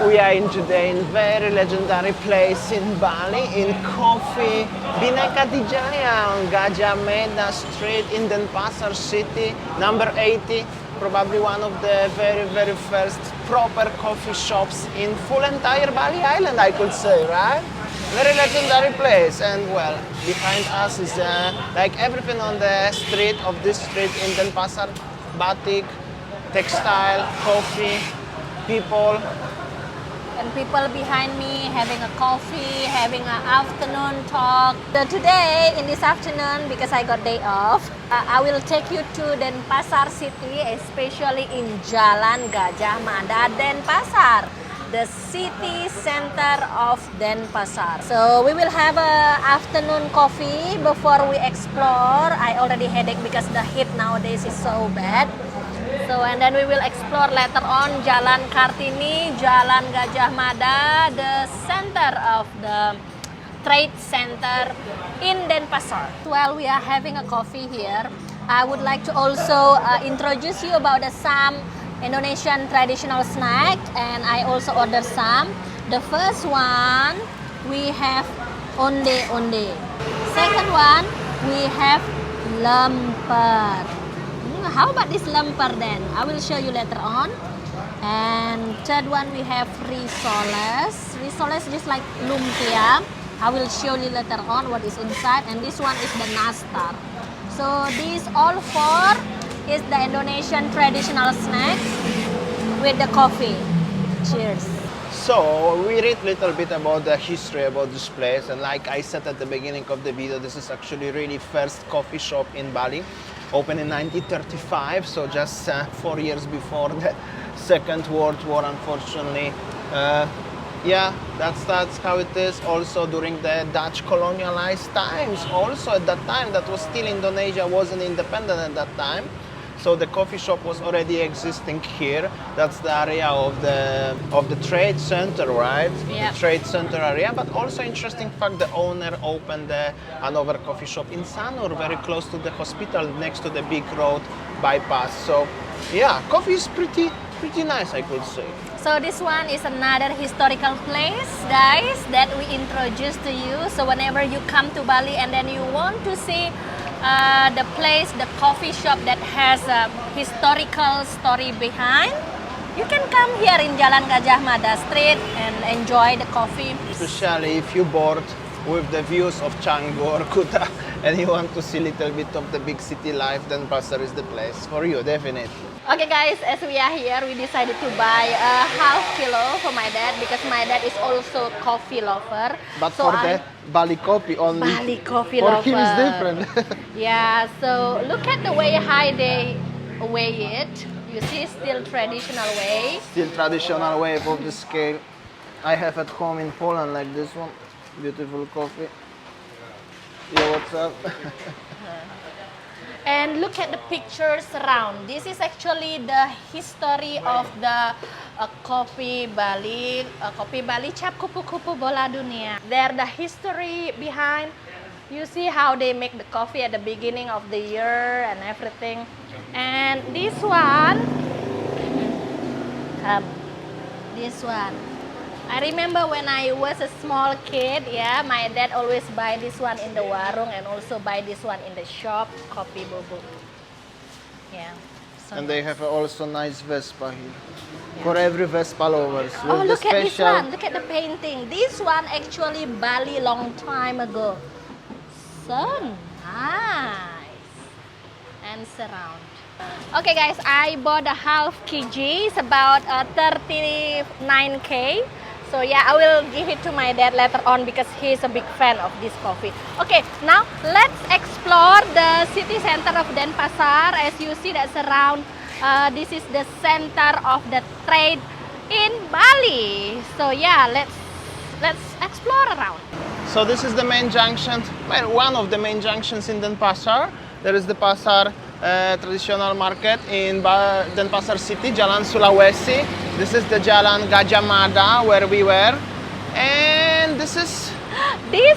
We are in today in very legendary place in Bali, in Coffee Bhinneka Jaya on Gaja Mada Street in Denpasar city, number 80. Probably one of the very first proper coffee shops in full entire Bali Island, I could say, right? Very legendary place, and well, behind us is like everything on the street of this street in Denpasar: batik, textile, coffee, people. And people behind me having a coffee, having an afternoon talk. So today, in this afternoon, because I got day off, I will take you to Denpasar city, especially in Jalan Gaja Mada, Denpasar, the city center of Denpasar. So we will have a afternoon coffee before we explore. I already headache because the heat nowadays is so bad. So and then we will explore later on Jalan Kartini, Jalan Gajah Mada, the center of the trade center in Denpasar. While we are having a coffee here, I would like to also introduce you about some Indonesian traditional snack, and I also order some. The first one, we have onde-onde. Second one, we have lemper. How about this lemper then? I will show you later on. And third one, we have risoles. Risoles just like lumpia. I will show you later on what is inside. And this one is the nastar. So these all four is the Indonesian traditional snacks with the coffee. Cheers. So we read a little bit about the history about this place, and like I said at the beginning of the video, this is actually really first coffee shop in Bali, opened in 1935, so just 4 years before the Second World War, unfortunately. Yeah, that's how it is. Also during the Dutch colonialized times, also at that time, that was still Indonesia wasn't independent at that time. So the coffee shop was already existing here. That's the area of the trade center, right? Yeah. The trade center area. But also interesting fact, the owner opened another coffee shop in Sanur, very close to the hospital, next to the big road bypass. So yeah, coffee is pretty nice, I could say. So this one is another historical place, guys, that we introduce to you. So whenever you come to Bali and then you want to see the place, the coffee shop that has a historical story behind, you can come here in Jalan Gajah Mada Street and enjoy the coffee. Especially if you're bored with the views of Canggu or Kuta and you want to see a little bit of the big city life, then Denpasar is the place for you, definitely. Okay guys, as we are here, we decided to buy a half kilo for my dad because my dad is also coffee lover. But so for the Bali coffee only. Bali coffee for lover. him is different. Yeah, so look at the way high they weigh it. You see, still traditional way. Still traditional way of the scale. I have at home in Poland like this one. Beautiful coffee. Yeah, what's up? And look at the pictures around. This is actually the history of the kopi Bali. Kopi Bali cap kupu-kupu bola dunia. There the history behind. You see how they make the coffee at the beginning of the year and everything. And this one, this one. I remember when I was a small kid, yeah, my dad always buy this one in the warung and also buy this one in the shop, kopi bobo. Yeah. So And they have also nice Vespa here. Yeah. For every Vespa lovers. oh, look the at this special... one. Look at the painting. This one actually Bali long time ago. So nice. And surround. Okay guys, I bought a half kg. It's about 39k. So yeah, I will give it to my dad later on because he's a big fan of this coffee. Okay, now let's explore the city center of Denpasar. As you see, that's around. This is the center of the trade in Bali. So yeah, let's explore around. So this is the main junction, well, one of the main junctions in Denpasar. There is the Pasar traditional market in Denpasar city, Jalan Sulawesi. This is the Jalan Gaja Mada where we were. And this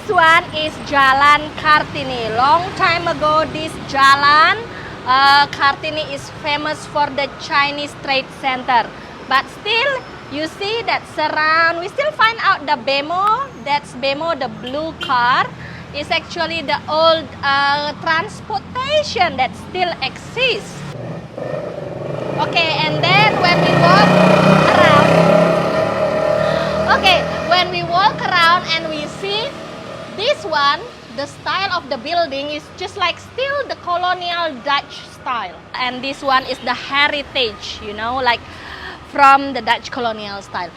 one is Jalan Kartini. Long time ago, this Jalan Kartini is famous for the Chinese trade center. But still, You see that surround, we still find out the Bemo, that's Bemo, the blue car, is actually the old transportation that still exists. Okay, and then when we walk around, and we see this one, the style of the building is just like still the colonial Dutch style. And this one is the heritage, you know, like from the Dutch colonial style.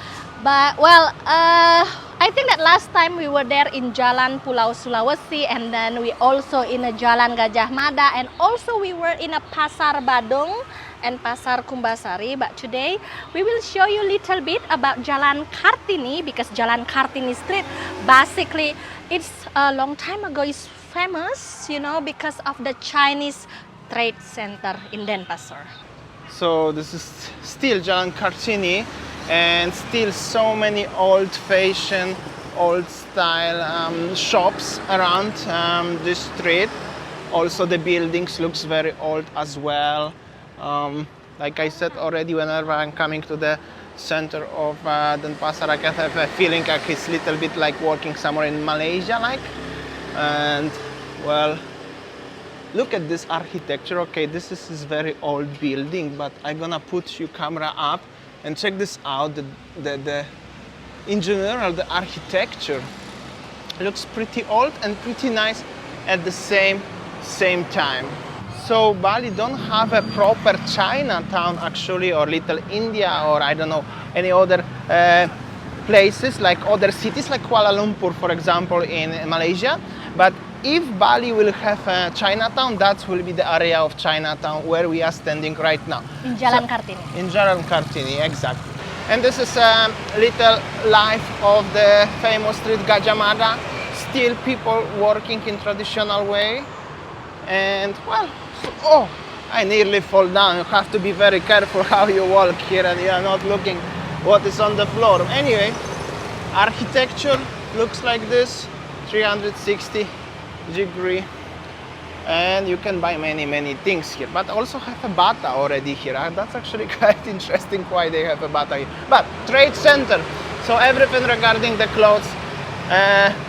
But well, I think that last time we were there in Jalan Pulau Sulawesi, and then we also in a Jalan Gaja Mada, and also we were in a Pasar Badung and Pasar Kumbasari. But today we will show you a little bit about Jalan Kartini, because Jalan Kartini Street, basically it's a long time ago is famous, you know, because of the Chinese trade center in Denpasar. So this is still Jalan Kartini, and still so many old-fashioned, old-style shops around this street. Also the buildings looks very old as well. Like I said already, whenever I'm coming to the center of Denpasar, I can have a feeling like it's a little bit like walking somewhere in Malaysia, like. And well, look at this architecture. Okay, this is this very old building, but I'm gonna put your camera up and check this out. The in general, the architecture looks pretty old and pretty nice at the same time. So Bali don't have a proper Chinatown actually, or Little India, or I don't know, any other places like other cities like Kuala Lumpur, for example, in Malaysia. But if Bali will have a Chinatown, that will be the area of Chinatown where we are standing right now. In Jalan Kartini. In Jalan Kartini, exactly. And this is a little life of the famous street Gaja Mada. Still people working in traditional way. And well, oh, I nearly fall down. You have to be very careful how you walk here, and you are not looking what is on the floor. Anyway, architecture looks like this, 360 degree, and you can buy many things here, but also have a bata already here. That's actually quite interesting why they have a bata here. But trade center, so everything regarding the clothes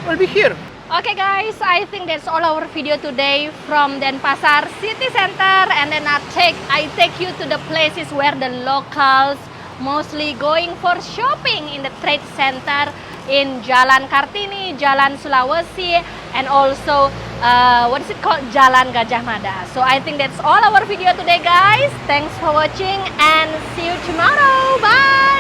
will be here. Okay guys, I think that's all our video today from Denpasar city center, and then I take you to the places where the locals mostly going for shopping in the trade center in Jalan Kartini, Jalan Sulawesi, and also what is it called, Jalan Gajah Mada. So I think that's all our video today guys. Thanks for watching and see you tomorrow. Bye.